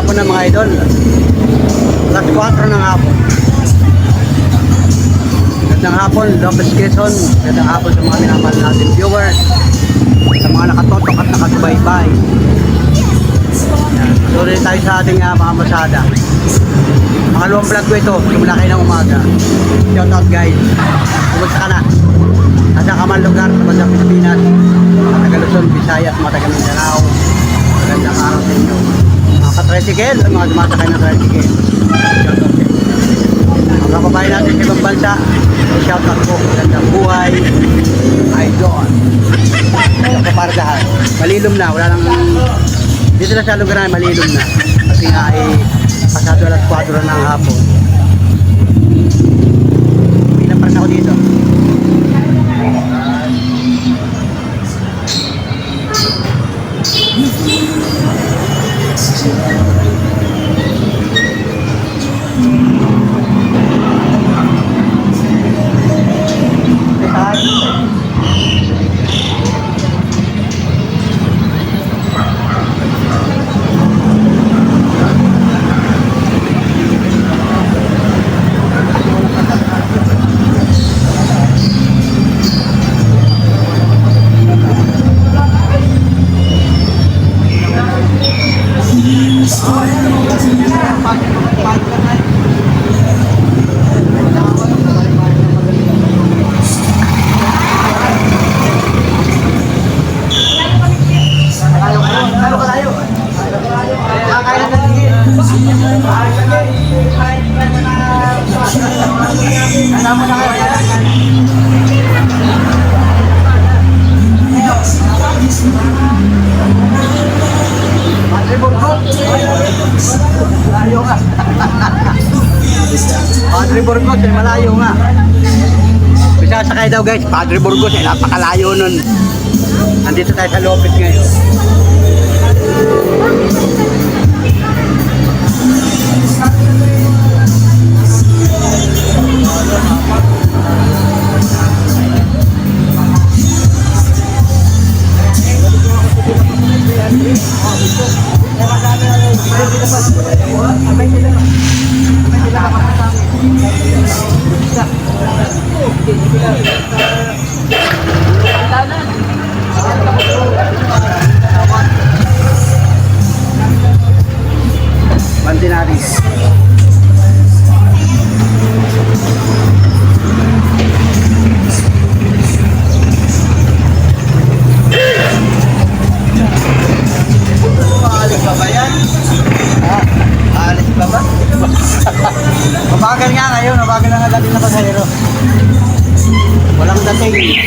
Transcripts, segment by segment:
hapon na mga idol. Alas 4 ng hapon. Gandang hapon, Lopez Quezon. Gandang hapon sa mga minamahal natin viewers. Sa mga nakatotok at nakasubaybay. Tuloy tayo sa ating mga masada. Pangalawang vlog ko ito, simula kayo ng umaga. Shout out guys. Kumusta ka na? Nasa ka man lugar sa bandang Pilipinas, Matagal Luzon, Visayas, Matagal Mindanao. Magandang araw sa inyo. Mga ka-tricycle, mga dumasakay ng tricycle. Shout out guys. Mga kababayan natin sa ibang bansa, shout out po. Magandang buhay. Idol. Ang kapardahan. Malilom na, wala nang... Dito na sa lugar na malilom na. Kasi nga ay pasado alas 4 ng hapon. Uwi na pa rin ako dito. Padre Burgos, eh, malayo nga. Bisa sakay daw guys, Padre Burgos, eh, napakalayo nun. Nandito tayo sa Lopez ngayon. Bandinaris. Alis pa ba yan? Alis pa ba? Mabagal nga ngayon, mabagal na nga dating na pasahero. Walang dating.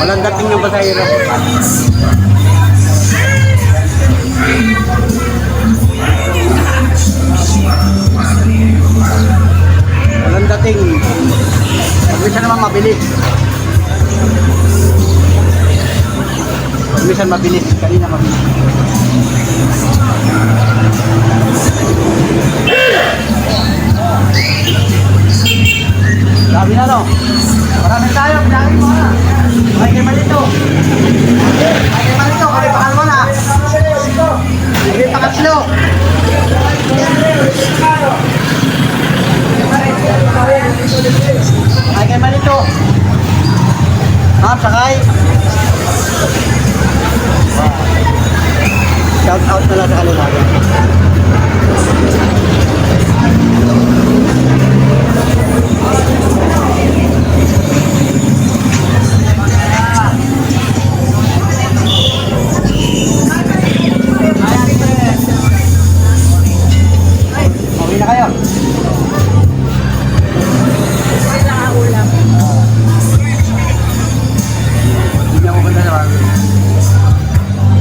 Walang dating ng pasahero. Walang dating. Pag-minsan naman mabilis. Pag-minsan mabilis. Kanina mabilis. Sabi na no? Maraming tayo. Bilangin mo na. May kay Malito. May kay Malito. Kami pakal mo na. May pakatlo. Ay kay Malito. Sakay. Shout out na lang sa kanila. Okay na kayo?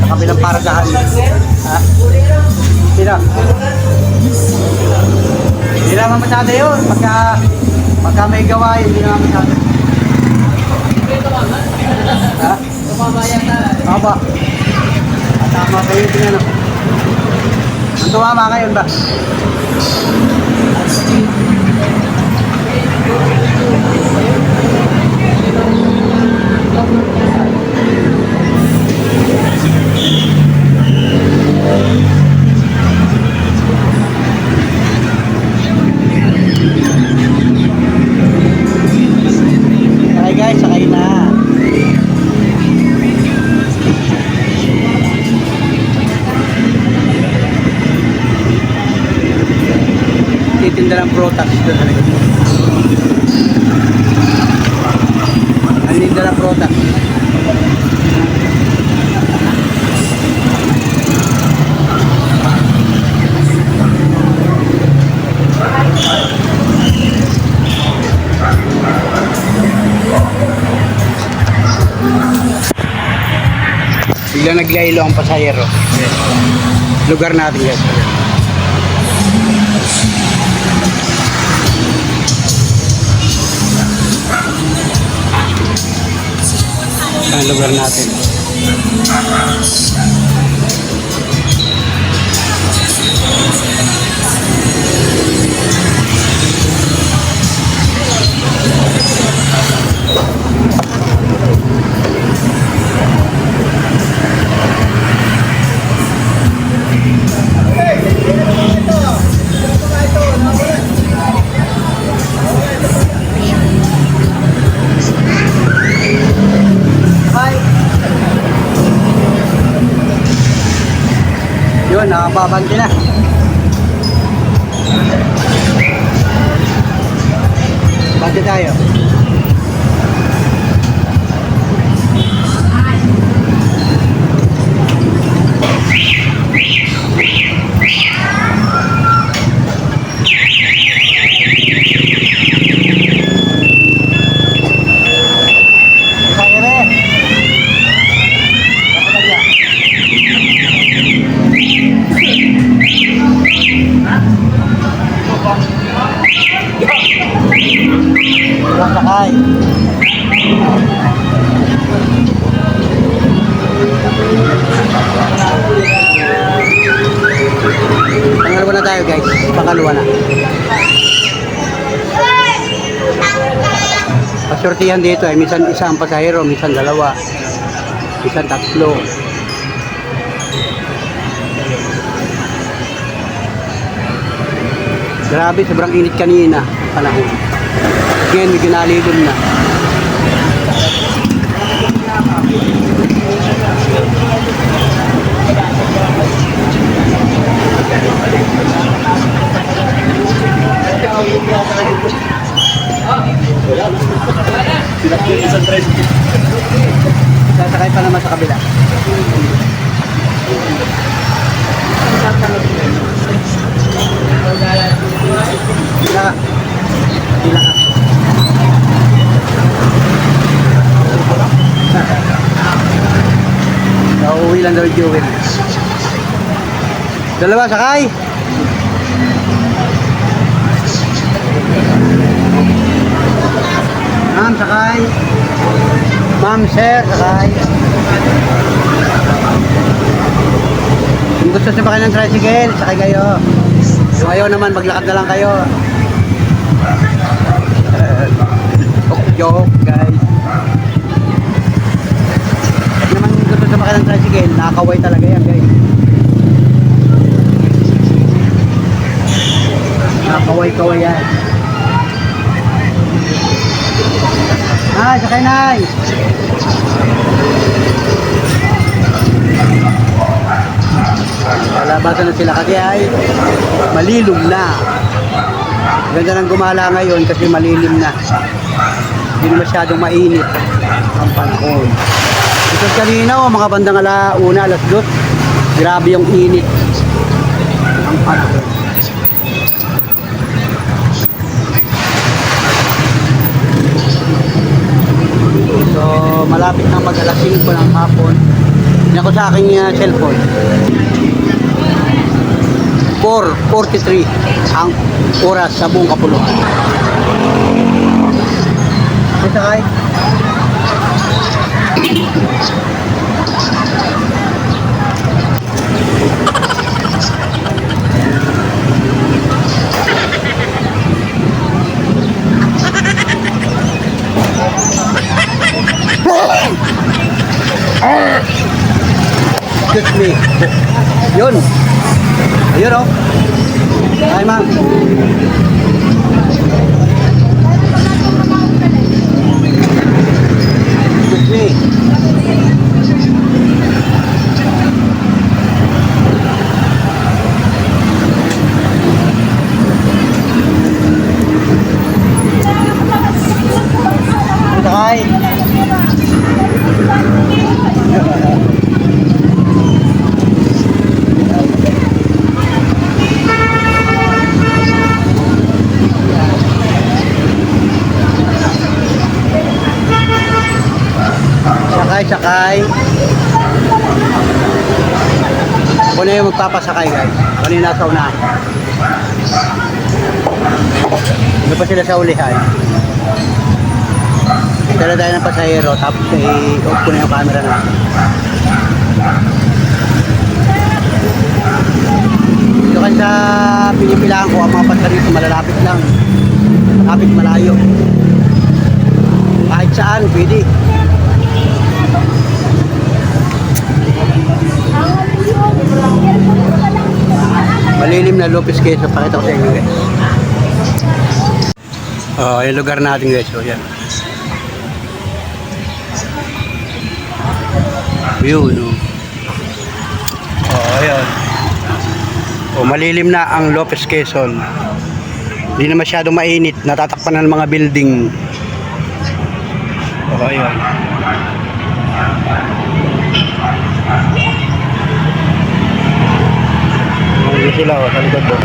Kabilang paradahan. Ha? Sino? Hindi naman masyado yun. Pagka may gawain, hindi naman masyado. Ha? Aba. Tama kayo din ano. Ang tumama ngayon ba? Naninda ng protax doon talaga. Naninda ng protax. Biglang naglaylo ang pasahero. Lugar natin guys. Ang lugar natin. Yun, nakababanti na. Banti tayo. Sakay. Pangalawa na tayo guys. Pangalawa na. Pasortihan dito ay minsan isang pasahero, minsan dalawa, minsan tatlo. Grabe, sobrang init kanina panahon. Ngayon, medyo nalilom na. Sasakay pa naman sa kabila. Bila ka. Bila ka. Nauwi lang daw yung Joel. Dalawa, sakay! Ma'am, sakay! Ma'am, sir, sakay! Kung gusto sumakay ng tricycle, sakay kayo. Kung ayaw naman, maglakad na lang kayo. Joke, guys. Naman gusto sumakay ng tricycle, nakakaway talaga yan guys. Nakakaway-kaway yan. Ay, sakay na. Lalabasan na sila kasi ay malilom na. Ganda ng gumala ngayon kasi malilim na. Hindi masyadong mainit ang panahon. Ito kanina mga bandang alauna, alas 2. Grabe yung init ang panahon. So malapit na mag-alas 5 ng hapon. Yan ko sa aking cellphone. 4:43 ang oras sa buong Kapuluan. Sakay. Excuse me. Yun. Ayun o. Ay ma'am. Excuse me. Ako na yung magpapasakay guys. Kanina sa unahan. Ano pa sila sa ulihan? Tala tayo ng pasahero tapos i-off ko na yung camera natin. Dito kan sa pinipilaan ko ang mga pasahero malalapit lang. Malapit malayo. Kahit saan pwede. Malilim na Lopez Quezon. Pakita ko sa inyo guys. Oh, yung lugar natin guys. So, yan. View, no? Oh, ayun. Oh, malilim na ang Lopez Quezon. Hindi na masyadong mainit. Natatakpan na ng mga building. Oh, ayun. Hindi sila, oh, sa likod doon.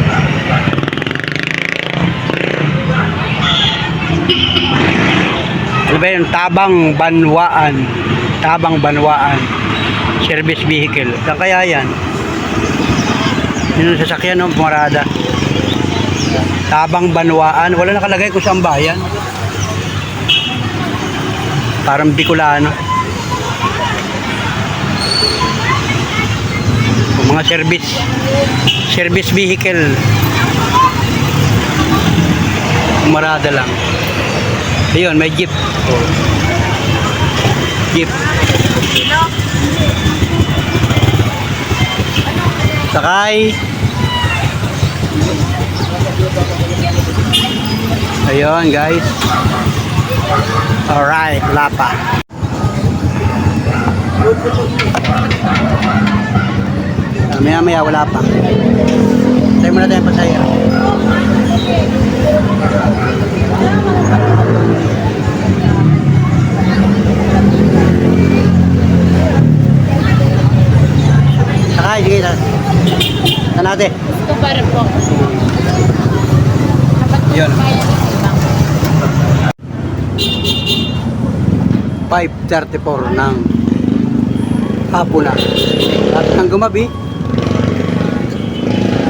Ano ba yun? Tabang Banwaan. Tabang Banwaan. Service vehicle. Saan kaya yan? Yun ang sasakyan ng pumarada. Tabang Banwaan. Wala nakalagay kung saan bayan. Parang Bicolano. Mga service vehicle. Pumarada lang. Ayun, may jeep. Oh. Jeep. Sakay. Ayun, guys. Alright, wala pa. Maya wala pa. Tayo muna tayong pasahero. Sakay, sige. Saan natin? Ito para po. Yun. 5:34 ng hapon na. At ng gumabi,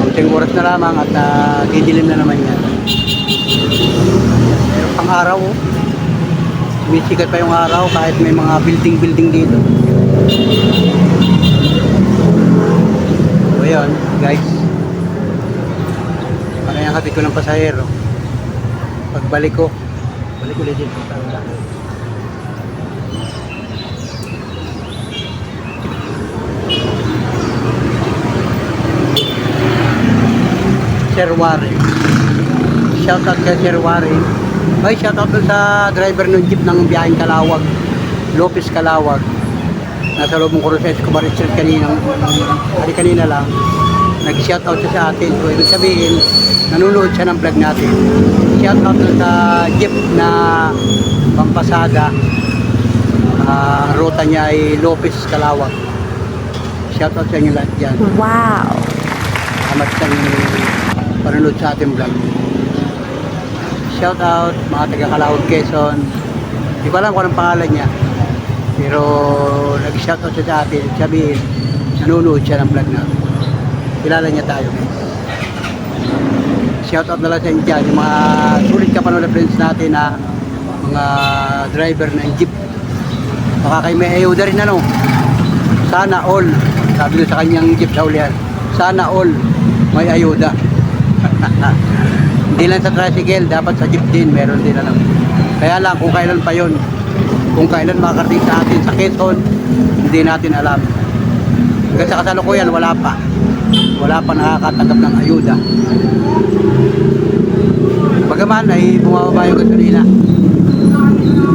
konting oras na lamang at didilim na naman yan. Pero pang araw, sumisikat pa yung araw kahit may mga building dito. So yun, guys. Ano yung kapit ko ng pasahero? Pagbalik ko, balik ulit dito. Sir Warren. Shoutout kay Sir Warren. Ay, shoutout dun sa driver ng jeep ng biyaheng Calawag. Lopez Calawag. Nasa loob ng Coronel Escobar Street kanina lang. Nag-shoutout siya sa atin. So, ibig sabihin, nanonood siya ng vlog natin. Shoutout dun sa jeep na pampasada. Ang ruta niya ay Lopez Calawag. Shoutout sa inyo lahat dyan. Wow! Salamat sa panonood sa ating vlog. Shout out mga taga Calawag, Quezon. Hindi ko alam kung anong pangalan niya. Pero nag-shout out siya sa atin. Sabihin, nanonood siya ng vlog natin. Kilala niya tayo. Shout out na lang sa inyo dyan. Yung mga sulit kapanood na friends natin na mga driver ng jeep. Baka kayo may ayuda rin ano. Sana all. Sabi ko sa kanyang jeep sa ulihan. Sana all may ayuda. Hindi lang sa tricycle, dapat sa jeep din, meron din alam. Kaya lang kung kailan pa yon, kung kailan makakarating sa atin sa Quezon, hindi natin alam. Hanggang sa kasalukuyan, wala pa nakakatanggap ng ayuda. Bagaman ay bumababa yung gasolina.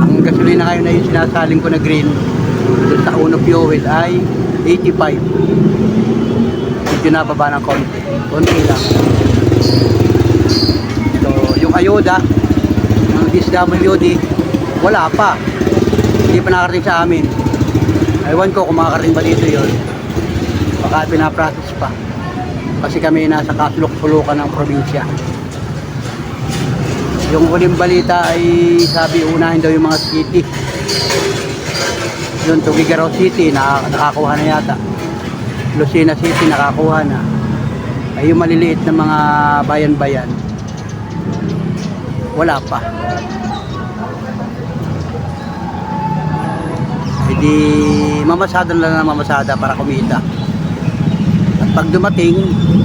Ang gasolina ngayon na yung sinasaling ko na green doon sa Uno Fuel ay 85. Medyo nababa ng konti lang. So, yung ayuda ng DSWD wala pa, hindi pa nakarating sa amin. Ewan ko kung makakarating ba dito yun, baka pinaprocess pa kasi kami nasa kasulok-sulukan ng probinsya. Yung huling balita ay sabi unahin daw yung mga city, Doon to Gigaraw City, nakakuha na yata. Lucena City, nakakuha na. Ay yung maliliit na mga bayan-bayan, wala pa. Hindi mamasada lang na mamasada para kumita. At pag dumating,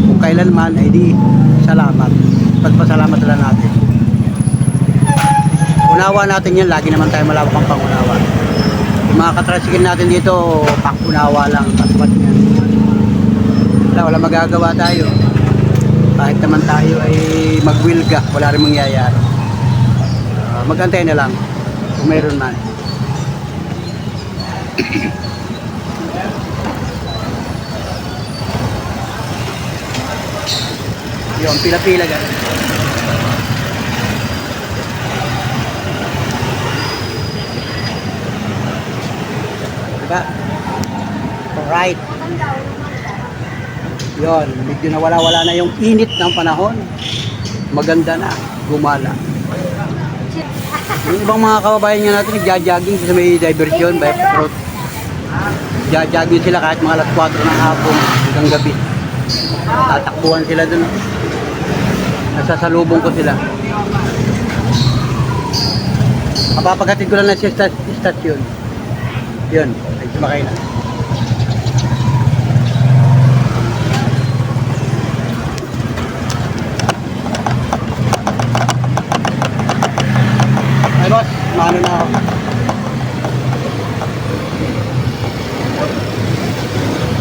kung kailanman, ay di salamat. Pagpasalamat lang natin. Unawa natin yan, lagi naman tayo malawak ang pangunawa. Yung mga katrasikil natin dito, pangunawa lang, paspat yan. Wala magagawa tayo. Kahit naman tayo ay magwilga, wala rin mangyayari. Magantay na lang kung mayroon man. Yung pila-pila ganun. Diba? Alright. Yun, medyo nawala-wala na yung init ng panahon. Maganda na, gumala. Yung ibang mga kababayan nga natin, nagja-jogging sa may diversion, by road. Nagja-jogging sila kahit mga alas 4 ng hapon hanggang gabi. Tatakbuhan sila dun. Nasasalubong ko sila. Kapapaghatid ko lang na sa stasyon. Yun, ay sumakay na. Ay boss, maano na ako.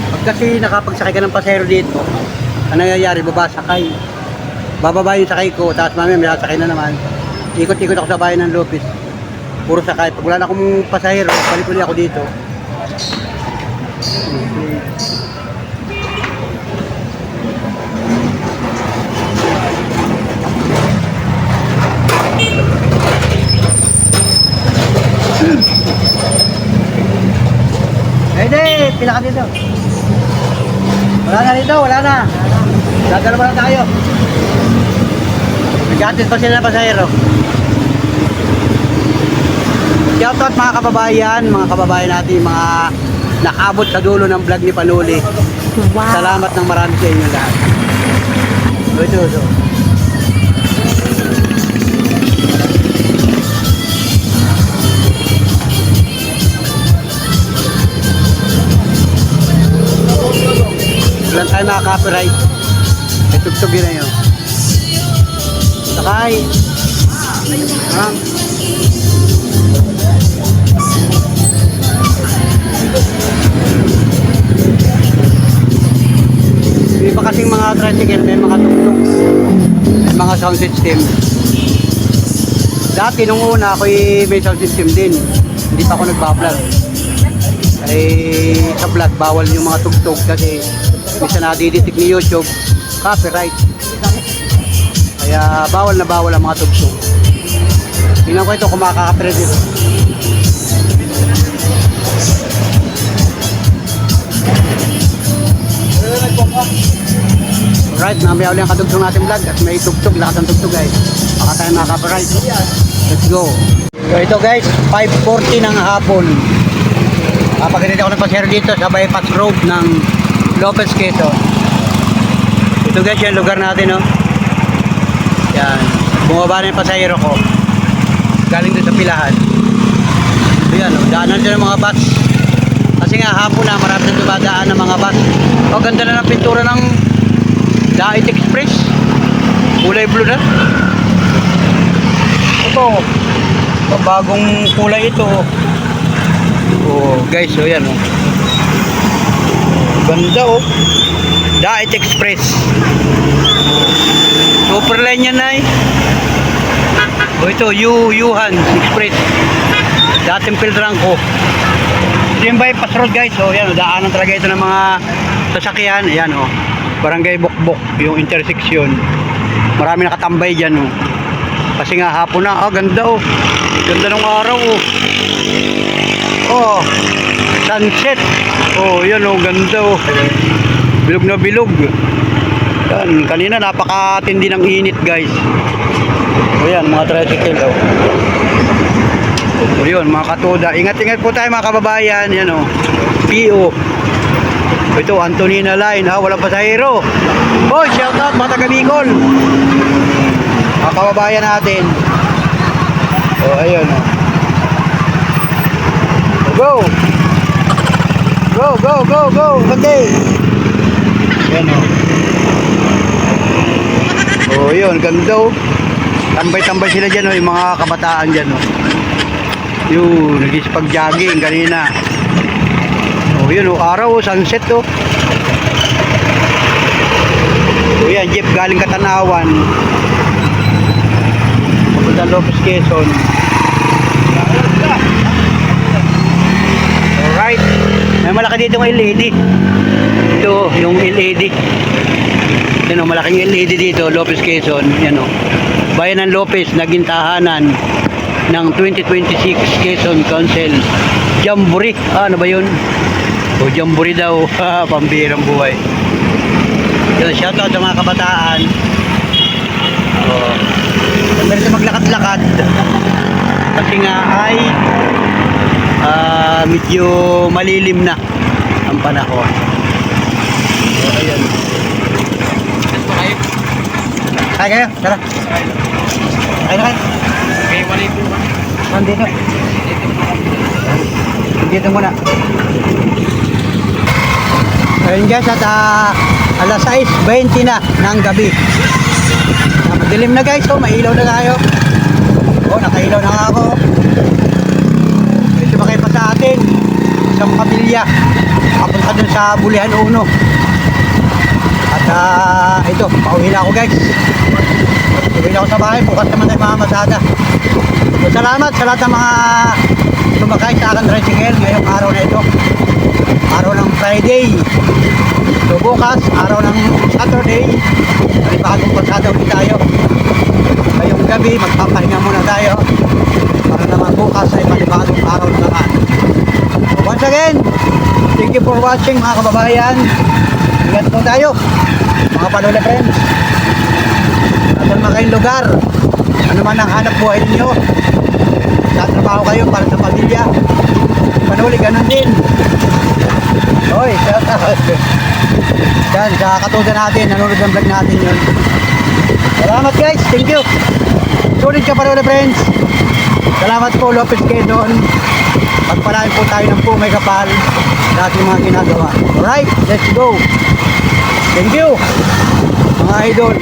Pag kasi nakapagsakay ka ng pasahero dito, ano nangyayari? Babasakay. Bababa yung sakay ko, tapos mamaya may sasakay na naman. Ikot-ikot ako sa bayan ng Lopez. Puro sakay. Pag wala na akong pasahero, pali-pali ako dito. Hindi, pila ka dito. Wala na dito, wala na. Gagalaw na tayo. Nag-atis pa sila ng pasahero. Shoutout mga kababayan natin, mga nakabot sa dulo ng vlog ni Panuli. Wow. Salamat ng marami sa inyo lahat. Ito. Walang tayo makaka-copyright. May tugtog yun na yun. Sakay. May iba kasing mga tricycle, may mga tugtog, may mga sound system. Dati nung una ako'y may sound system din. Hindi pa ako nagpa-vlog. Sa vlog bawal yung mga tugtog kasi minsan nadidetect ni YouTube copyright. Kaya bawal na bawal ang mga tugtog. Tingnan ko ito kung makaka-copyright dito. Alright, mamaya ulit ang katugtog natin vlog at may tugtog, lakas ang tugtog guys. Baka tayo makaka-copyright. Let's go. So ito guys, 5:40 ng hapon. Kapag ako ng pasero dito sa bypass road ng Lopez, Quezon. Ito guys, yung lugar natin, no? Yan. Bumaba na yung pasahero ko. Galing doon sa pilahan. So yan, no? Daanan dyan ng mga bus. Kasi nga, hapon na, marami na dumadaan ng mga bus. O, ganda na ng pintura ng Dait Express. Kulay blue na. Ito. Bagong kulay ito. Oh, guys, so yan, oh. Ganda, oh. Dait Express. Super line yan, ay. Oh, ito, Yuhan Express. Dating Pildrangco. Ito yung bypass road, guys. So, yan, daanan talaga ito ng mga sasakyan. Ayan, oh. Barangay Bukbok, yung intersection. Marami nakatambay dyan, oh. Kasi nga, hapon na. Ah, ganda, oh. Ganda ng araw, oh. Oh, sunset. Oh, yan oh, ganda oh. Bilog na bilog. Yan, kanina napakatindi ng init, guys. Oh, yan, mga tricycle oh. O yun, mga katoda. Ingat-ingat po tayo mga kababayan. Yan o. PO. Ito, Antonina Line ha. Walang pasahero. Oh, shout out mga taga Bicol. Mga kababayan natin. O, ayun o. Go! Go, go, go, go! Okay! Yan o. O, yun. Ganda o. Tambay-tambay sila dyan o. Yung mga kabataan dyan o. Yun, nag-pag-jogging kanina. Oh, yun oh, araw, sunset oh. Oh, yan, jeep galing Katanawan. Papunta Lopez, Quezon. Alright. May malaki dito ng LED. Ito, yung LED. Yan oh, malaking LED dito, Lopez, Quezon. Yan oh. Bayan ng Lopez, naging tahanan ng 2026 Quezon Council Jamboree. Ano ba yun? O Jamboree daw. Pambirang buhay. Yun, shoutout sa mga kabataan. Meron na maglakad-lakad kasi nga ay medyo malilim na ang panahon. So ayan. Kaya kayo? Tara. Kaya na kayo? Okay, wala yung buwan. Nandito. Dito muna. Ayun guys, at alas 6:20 na ng gabi. Madilim na guys, oh, mailaw na tayo. Oh, nakailaw na nga ako. Ito ba kayo pa sa atin? Isang pamilya. Papunta dun sa Bulihan Uno. At ito, pauwi na ako guys. Pauwi na ako sa bahay, bukas naman tayo mamamasada. So, salamat sa lahat ng mga sumakay sa akin tricycle ngayong araw na ito. Araw ng Friday. So bukas, araw ng Saturday, may bagong pasada ulit tayo. Ngayong gabi, magpapahinga muna tayo para naman bukas ay panibagong araw na naman. So once again, thank you for watching mga kababayan. Ingat po tayo, mga Panole friends. Nasa naman kayong lugar, ano man ang hanap buhay ninyo, tatrabaho kayo para sa pamilya. Panuli, ganun din. Oy, shout out. Yan, sa katugan natin, nanonood ng vlog natin yun. Salamat guys, thank you. Sulit ka Panole friends. Salamat po Lopez Quezon. Pagpalain po tayo ng pumay kapal sa ating mga ginagawa. Alright, let's go. Thank you mga idol.